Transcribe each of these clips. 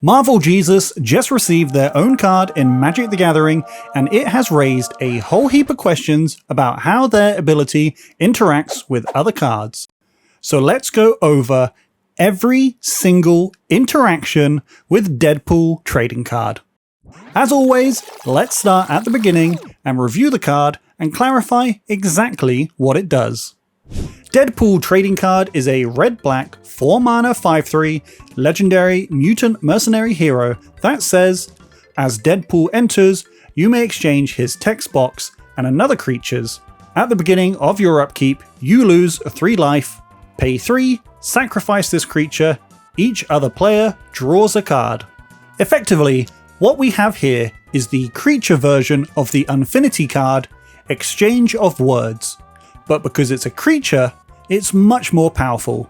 Marvel Jesus just received their own card in Magic the Gathering, and it has raised a whole heap of questions about how their ability interacts with other cards. So let's go over every single interaction with Deadpool trading card. As always, let's start at the beginning and review the card and clarify exactly what it does. Deadpool trading card is a red-black 4-mana 5/3 legendary mutant mercenary hero that says, as Deadpool enters, you may exchange his text box and another creature's. At the beginning of your upkeep, you lose 3 life, pay 3, sacrifice this creature, each other player draws a card. Effectively, what we have here is the creature version of the Infinity card, Exchange of Words. But because it's a creature, it's much more powerful.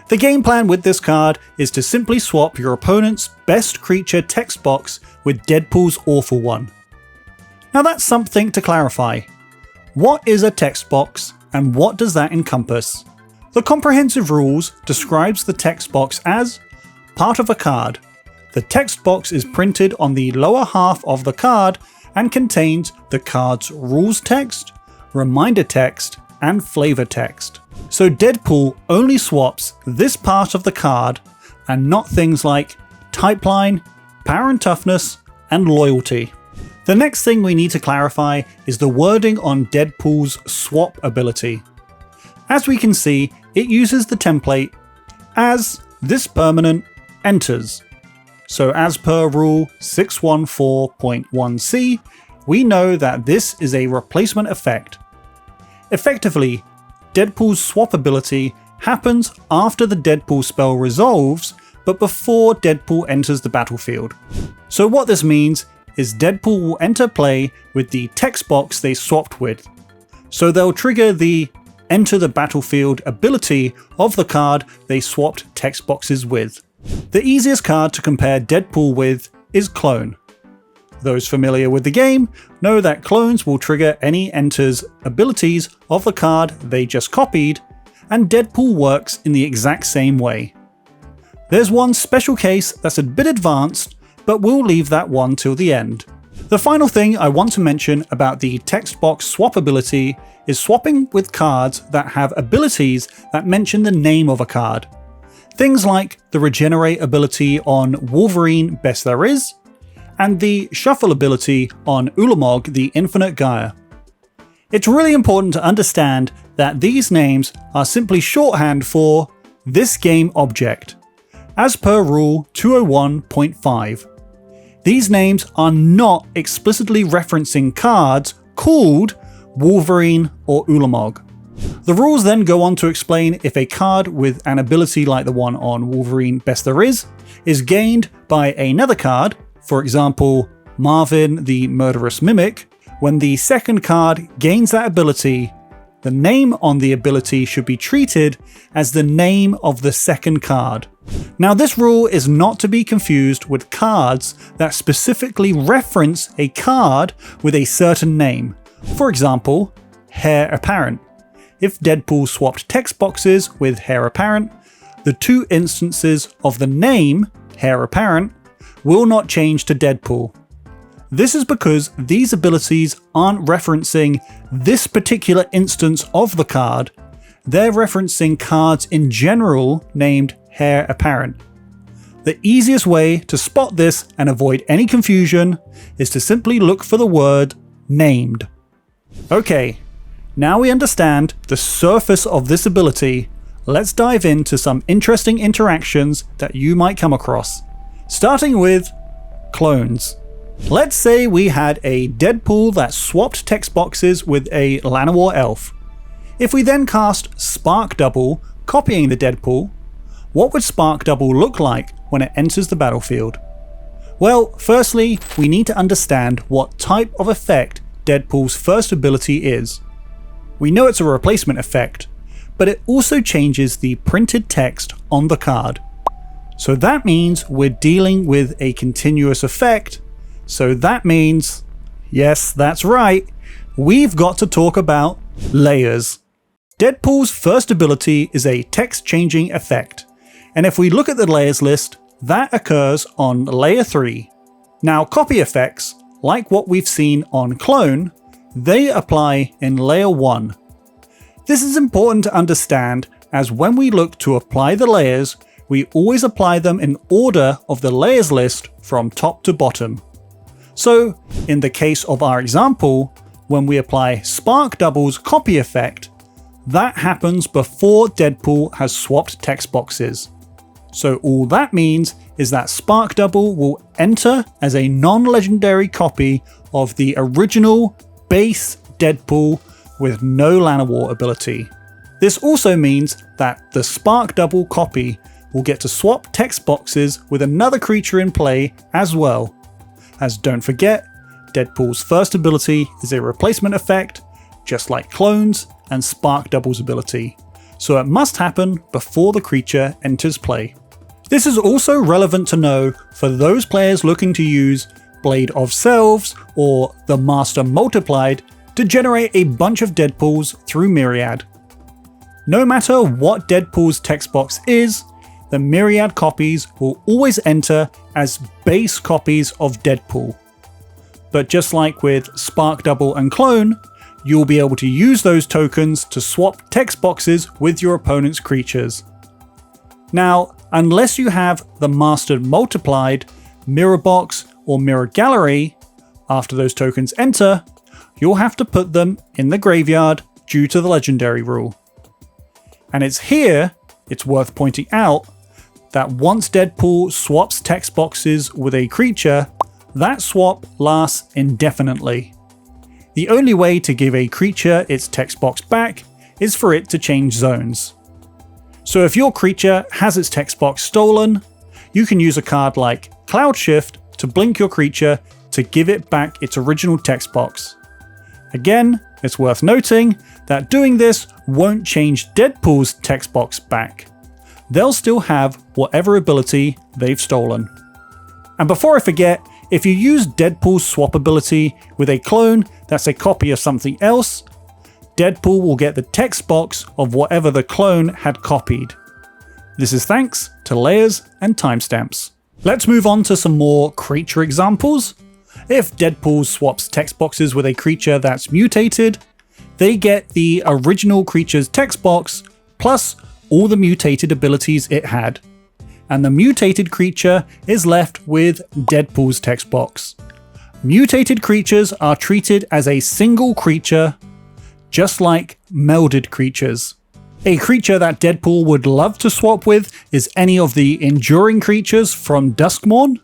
The game plan with this card is to simply swap your opponent's best creature text box with Deadpool's awful one. Now that's something to clarify. What is a text box and what does that encompass? The comprehensive rules describes the text box as part of a card. The text box is printed on the lower half of the card and contains the card's rules text, reminder text, and flavor text. So Deadpool only swaps this part of the card and not things like type line, power and toughness, and loyalty. The next thing we need to clarify is the wording on Deadpool's swap ability. As we can see, it uses the template as this permanent enters. So as per rule 614.1c, we know that this is a replacement effect. Effectively, Deadpool's swap ability happens after the Deadpool spell resolves, but before Deadpool enters the battlefield. So what this means is Deadpool will enter play with the text box they swapped with. So they'll trigger the enter the battlefield ability of the card they swapped text boxes with. The easiest card to compare Deadpool with is Clone. Those familiar with the game know that clones will trigger any enters abilities of the card they just copied, and Deadpool works in the exact same way. There's one special case that's a bit advanced, but we'll leave that one till the end. The final thing I want to mention about the text box swap ability is swapping with cards that have abilities that mention the name of a card. Things like the regenerate ability on Wolverine Best There Is, and the shuffle ability on Ulamog the Infinite Gaia. It's really important to understand that these names are simply shorthand for this game object, as per rule 201.5. These names are not explicitly referencing cards called Wolverine or Ulamog. The rules then go on to explain if a card with an ability like the one on Wolverine Best There is gained by another card, for example, Marvin the Murderous Mimic, when the second card gains that ability, the name on the ability should be treated as the name of the second card. Now this rule is not to be confused with cards that specifically reference a card with a certain name. For example, Heir Apparent. If Deadpool swapped text boxes with Heir Apparent, the 2 instances of the name Heir Apparent will not change to Deadpool. This is because these abilities aren't referencing this particular instance of the card, they're referencing cards in general named Heir Apparent. The easiest way to spot this and avoid any confusion is to simply look for the word named. Okay, now we understand the surface of this ability, let's dive into some interesting interactions that you might come across. Starting with clones. Let's say we had a Deadpool that swapped text boxes with a Llanowar elf. If we then cast Spark Double, copying the Deadpool, what would Spark Double look like when it enters the battlefield? Well, firstly, we need to understand what type of effect Deadpool's first ability is. We know it's a replacement effect, but it also changes the printed text on the card. So that means we're dealing with a continuous effect, so that means, yes, that's right, we've got to talk about layers. Deadpool's first ability is a text-changing effect, and if we look at the layers list, that occurs on layer 3. Now copy effects, like what we've seen on Clone, they apply in layer 1. This is important to understand, as when we look to apply the layers, we always apply them in order of the layers list from top to bottom. So in the case of our example, when we apply Spark Double's copy effect, that happens before Deadpool has swapped text boxes. So all that means is that Spark Double will enter as a non-legendary copy of the original base Deadpool with no Llanowar ability. This also means that the Spark Double copy will get to swap text boxes with another creature in play as well. As don't forget, Deadpool's first ability is a replacement effect, just like Clone's and Spark Double's ability, so it must happen before the creature enters play. This is also relevant to know for those players looking to use Blade of Selves or the Master Multiplied to generate a bunch of Deadpools through Myriad. No matter what Deadpool's text box is, the Myriad copies will always enter as base copies of Deadpool. But just like with Spark Double and Clone, you'll be able to use those tokens to swap text boxes with your opponent's creatures. Now, unless you have the Mastered Multiplied, Mirror Box, or Mirror Gallery, after those tokens enter, you'll have to put them in the graveyard due to the legendary rule. And it's here, it's worth pointing out, that once Deadpool swaps text boxes with a creature, that swap lasts indefinitely. The only way to give a creature its text box back is for it to change zones. So if your creature has its text box stolen, you can use a card like Cloud Shift to blink your creature to give it back its original text box. Again, it's worth noting that doing this won't change Deadpool's text box back. They'll still have whatever ability they've stolen. And before I forget, if you use Deadpool's swap ability with a clone that's a copy of something else, Deadpool will get the text box of whatever the clone had copied. This is thanks to layers and timestamps. Let's move on to some more creature examples. If Deadpool swaps text boxes with a creature that's mutated, they get the original creature's text box plus all the mutated abilities it had. And the mutated creature is left with Deadpool's text box. Mutated creatures are treated as a single creature, just like melded creatures. A creature that Deadpool would love to swap with is any of the enduring creatures from Duskmourn.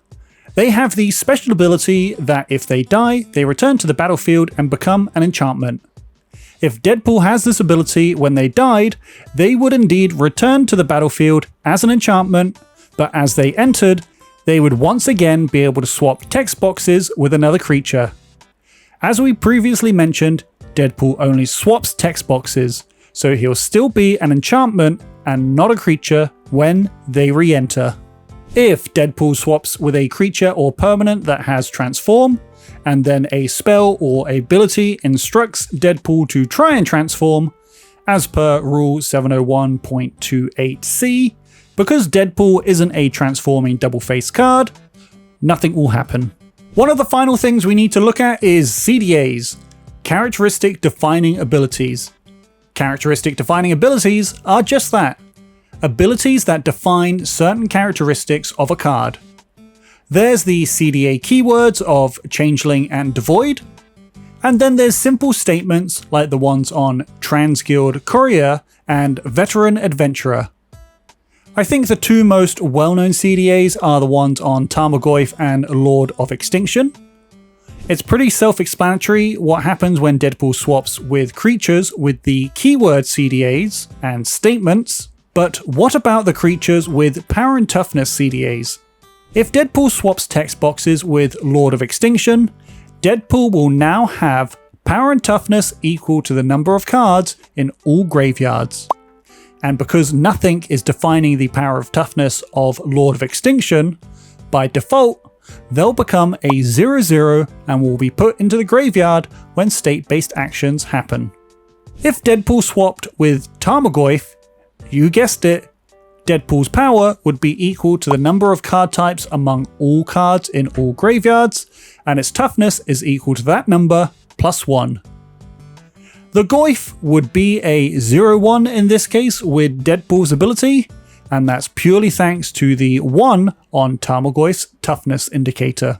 They have the special ability that if they die, they return to the battlefield and become an enchantment. If Deadpool has this ability when they died, they would indeed return to the battlefield as an enchantment, but as they entered, they would once again be able to swap text boxes with another creature. As we previously mentioned, Deadpool only swaps text boxes, so he'll still be an enchantment and not a creature when they re-enter. If Deadpool swaps with a creature or permanent that has transform, and then a spell or ability instructs Deadpool to try and transform, as per Rule 701.28c, because Deadpool isn't a transforming double-faced card, nothing will happen. One of the final things we need to look at is CDAs, Characteristic Defining Abilities. Characteristic Defining Abilities are just that, abilities that define certain characteristics of a card. There's the CDA keywords of Changeling and Devoid, and then there's simple statements like the ones on Transguild Courier and Veteran Adventurer. I think the two most well-known CDAs are the ones on Tarmogoyf and Lord of Extinction. It's pretty self-explanatory what happens when Deadpool swaps with creatures with the keyword CDAs and statements, but what about the creatures with Power and Toughness CDAs? If Deadpool swaps text boxes with Lord of Extinction, Deadpool will now have Power and Toughness equal to the number of cards in all graveyards. And because nothing is defining the Power of Toughness of Lord of Extinction, by default, they'll become a 0/0 and will be put into the graveyard when state-based actions happen. If Deadpool swapped with Tarmogoyf, you guessed it, Deadpool's power would be equal to the number of card types among all cards in all graveyards, and its toughness is equal to that number plus 1. The Goyf would be a 0-1 in this case with Deadpool's ability, and that's purely thanks to the 1 on Tarmogoyf's toughness indicator.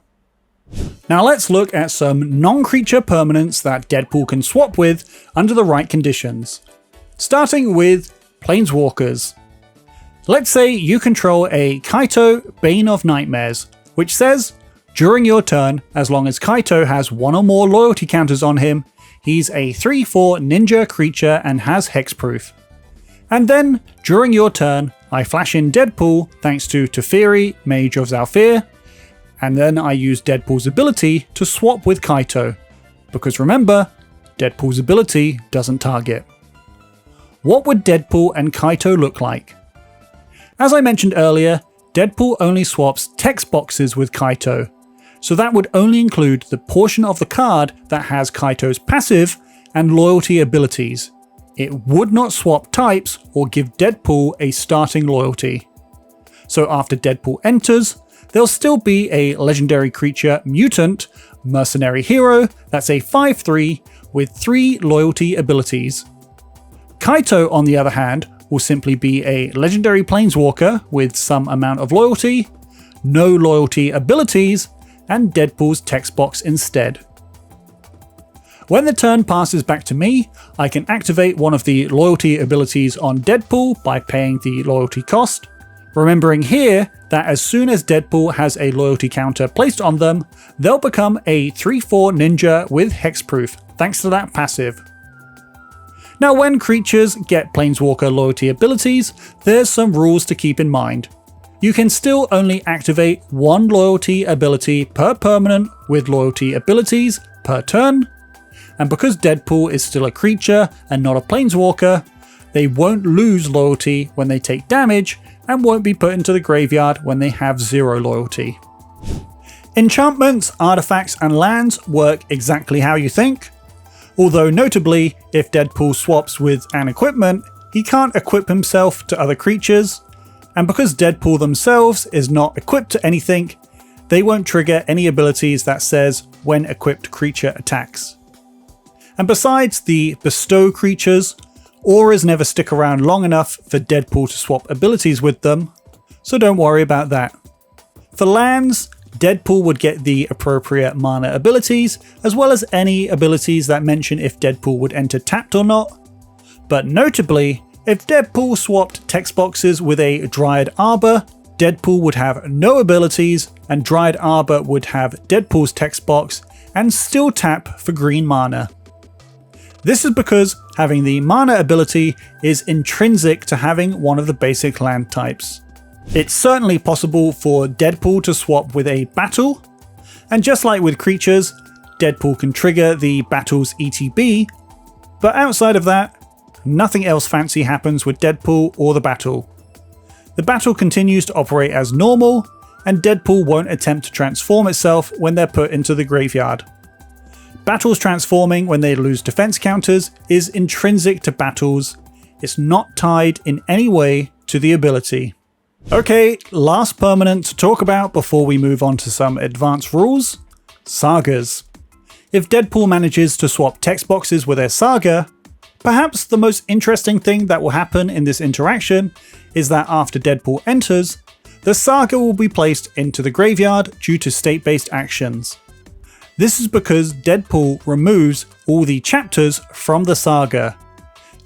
Now let's look at some non-creature permanents that Deadpool can swap with under the right conditions. Starting with Planeswalkers. Let's say you control a Kaito Bane of Nightmares, which says, during your turn, as long as Kaito has 1 or more loyalty counters on him, he's a 3/4 ninja creature and has hexproof. And then, during your turn, I flash in Deadpool thanks to Teferi, Mage of Zhalfir, and then I use Deadpool's ability to swap with Kaito, because remember, Deadpool's ability doesn't target. What would Deadpool and Kaito look like? As I mentioned earlier, Deadpool only swaps text boxes with Kaito, so that would only include the portion of the card that has Kaito's passive and loyalty abilities. It would not swap types or give Deadpool a starting loyalty. So after Deadpool enters, there'll still be a legendary creature mutant, mercenary hero, that's a 5/3 with 3 loyalty abilities. Kaito, on the other hand, will simply be a legendary planeswalker with some amount of loyalty, no loyalty abilities, and Deadpool's text box instead. When the turn passes back to me, I can activate one of the loyalty abilities on Deadpool by paying the loyalty cost, remembering here that as soon as Deadpool has a loyalty counter placed on them, they'll become a 3/4 ninja with hexproof, thanks to that passive. Now when creatures get Planeswalker loyalty abilities, there's some rules to keep in mind. You can still only activate 1 loyalty ability per permanent with loyalty abilities per turn, and because Deadpool is still a creature and not a Planeswalker, they won't lose loyalty when they take damage and won't be put into the graveyard when they have 0 loyalty. Enchantments, artifacts, and lands work exactly how you think. Although notably, if Deadpool swaps with an equipment, he can't equip himself to other creatures, and because Deadpool themselves is not equipped to anything, they won't trigger any abilities that says when equipped creature attacks. And besides the bestow creatures, auras never stick around long enough for Deadpool to swap abilities with them, so don't worry about that. For lands, Deadpool would get the appropriate mana abilities, as well as any abilities that mention if Deadpool would enter tapped or not. But notably, if Deadpool swapped text boxes with a Dryad Arbor, Deadpool would have no abilities, and Dryad Arbor would have Deadpool's text box and still tap for green mana. This is because having the mana ability is intrinsic to having one of the basic land types. It's certainly possible for Deadpool to swap with a battle, and just like with creatures, Deadpool can trigger the battle's ETB, but outside of that, nothing else fancy happens with Deadpool or the battle. The battle continues to operate as normal, and Deadpool won't attempt to transform itself when they're put into the graveyard. Battles transforming when they lose defense counters is intrinsic to battles, it's not tied in any way to the ability. Okay, last permanent to talk about before we move on to some advanced rules, Sagas. If Deadpool manages to swap text boxes with their Saga, perhaps the most interesting thing that will happen in this interaction is that after Deadpool enters, the Saga will be placed into the graveyard due to state-based actions. This is because Deadpool removes all the chapters from the Saga.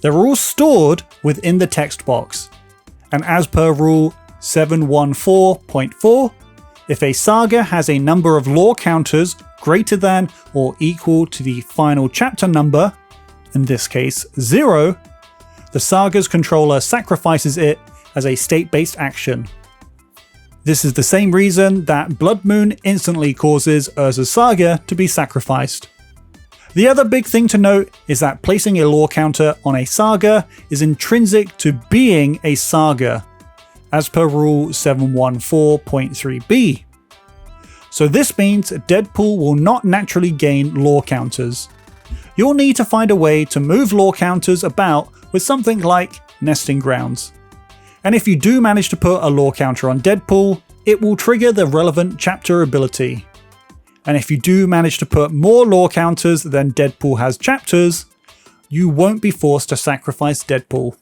They're all stored within the text box. And as per rule 714.4, if a Saga has a number of lore counters greater than or equal to the final chapter number, in this case 0, the Saga's controller sacrifices it as a state-based action. This is the same reason that Blood Moon instantly causes Urza's Saga to be sacrificed. The other big thing to note is that placing a lore counter on a Saga is intrinsic to being a Saga, as per rule 714.3b. So this means Deadpool will not naturally gain lore counters. You'll need to find a way to move lore counters about with something like Nesting Grounds. And if you do manage to put a lore counter on Deadpool, it will trigger the relevant chapter ability. And if you do manage to put more lore counters than Deadpool has chapters, you won't be forced to sacrifice Deadpool.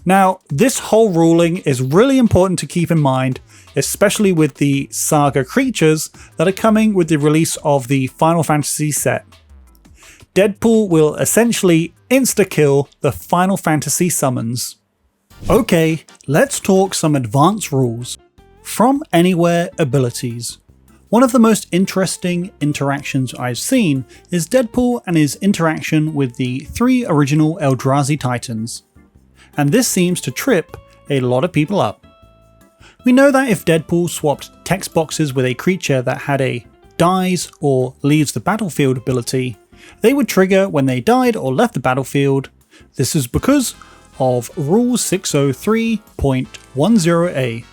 Now, this whole ruling is really important to keep in mind, especially with the Saga creatures that are coming with the release of the Final Fantasy set. Deadpool will essentially insta-kill the Final Fantasy summons. Okay, let's talk some advanced rules. From Anywhere abilities. One of the most interesting interactions I've seen is Deadpool and his interaction with the 3 original Eldrazi Titans. And this seems to trip a lot of people up. We know that if Deadpool swapped text boxes with a creature that had a dies or leaves the battlefield ability, they would trigger when they died or left the battlefield. This is because of Rule 603.10a,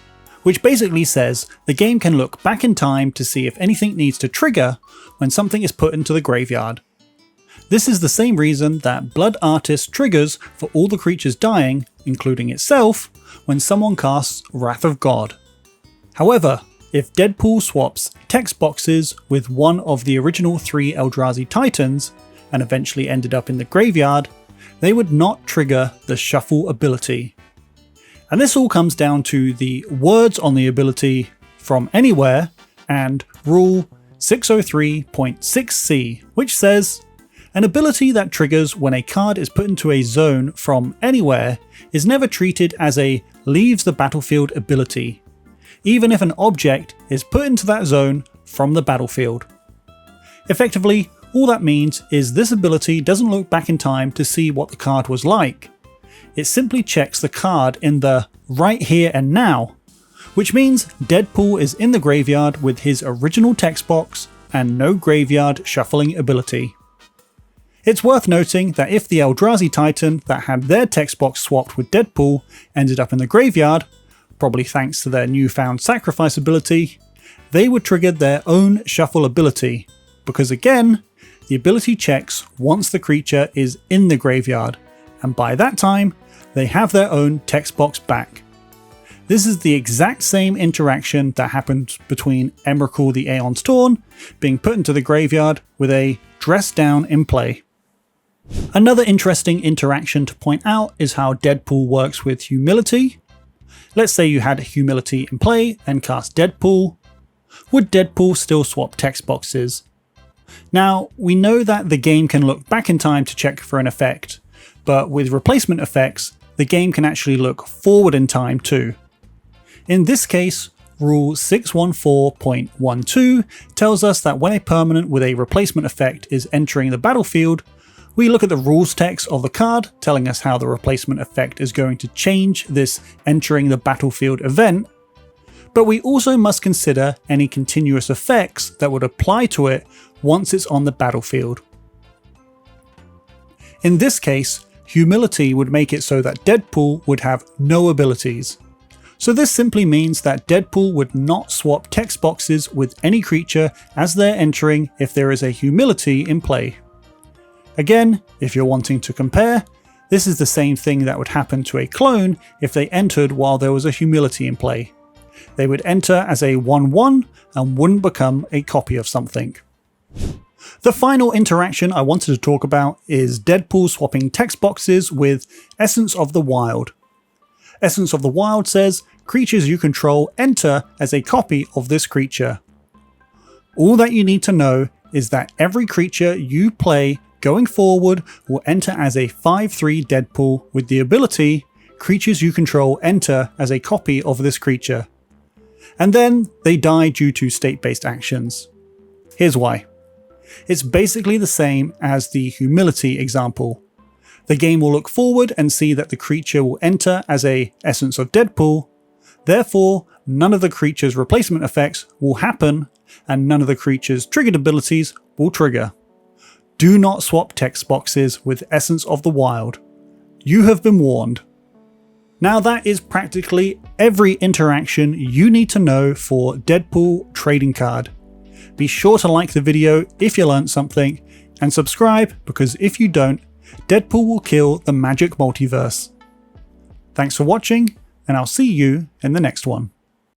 which basically says the game can look back in time to see if anything needs to trigger when something is put into the graveyard. This is the same reason that Blood Artist triggers for all the creatures dying, including itself, when someone casts Wrath of God. However, if Deadpool swaps text boxes with one of the original 3 Eldrazi Titans, and eventually ended up in the graveyard, they would not trigger the shuffle ability. And this all comes down to the words on the ability From Anywhere and Rule 603.6c, which says, an ability that triggers when a card is put into a zone from anywhere is never treated as a leaves the battlefield ability, even if an object is put into that zone from the battlefield. Effectively, all that means is this ability doesn't look back in time to see what the card was like. It simply checks the card in the right here and now, which means Deadpool is in the graveyard with his original text box and no graveyard shuffling ability. It's worth noting that if the Eldrazi Titan that had their text box swapped with Deadpool ended up in the graveyard, probably thanks to their newfound sacrifice ability, they would trigger their own shuffle ability, because again, the ability checks once the creature is in the graveyard, and by that time, they have their own text box back. This is the exact same interaction that happened between Emrakul the Aeon's Torn being put into the graveyard with a Dress Down in play. Another interesting interaction to point out is how Deadpool works with Humility. Let's say you had Humility in play and cast Deadpool. Would Deadpool still swap text boxes? Now, we know that the game can look back in time to check for an effect, but with replacement effects, the game can actually look forward in time too. In this case, Rule 614.12 tells us that when a permanent with a replacement effect is entering the battlefield, we look at the rules text of the card telling us how the replacement effect is going to change this entering the battlefield event, but we also must consider any continuous effects that would apply to it once it's on the battlefield. In this case, Humility would make it so that Deadpool would have no abilities. So this simply means that Deadpool would not swap text boxes with any creature as they're entering if there is a Humility in play. Again, if you're wanting to compare, this is the same thing that would happen to a clone if they entered while there was a Humility in play. They would enter as a 1/1 and wouldn't become a copy of something. The final interaction I wanted to talk about is Deadpool swapping text boxes with Essence of the Wild. Essence of the Wild says, creatures you control enter as a copy of this creature. All that you need to know is that every creature you play going forward will enter as a 5/3 Deadpool with the ability, creatures you control enter as a copy of this creature. And then they die due to state-based actions. Here's why. It's basically the same as the Humility example. The game will look forward and see that the creature will enter as a Essence of Deadpool, therefore none of the creature's replacement effects will happen and none of the creature's triggered abilities will trigger. Do not swap text boxes with Essence of the Wild. You have been warned. Now that is practically every interaction you need to know for Deadpool trading card. Be sure to like the video if you learned something, and subscribe because if you don't, Deadpool will kill the Magic multiverse. Thanks for watching, and I'll see you in the next one.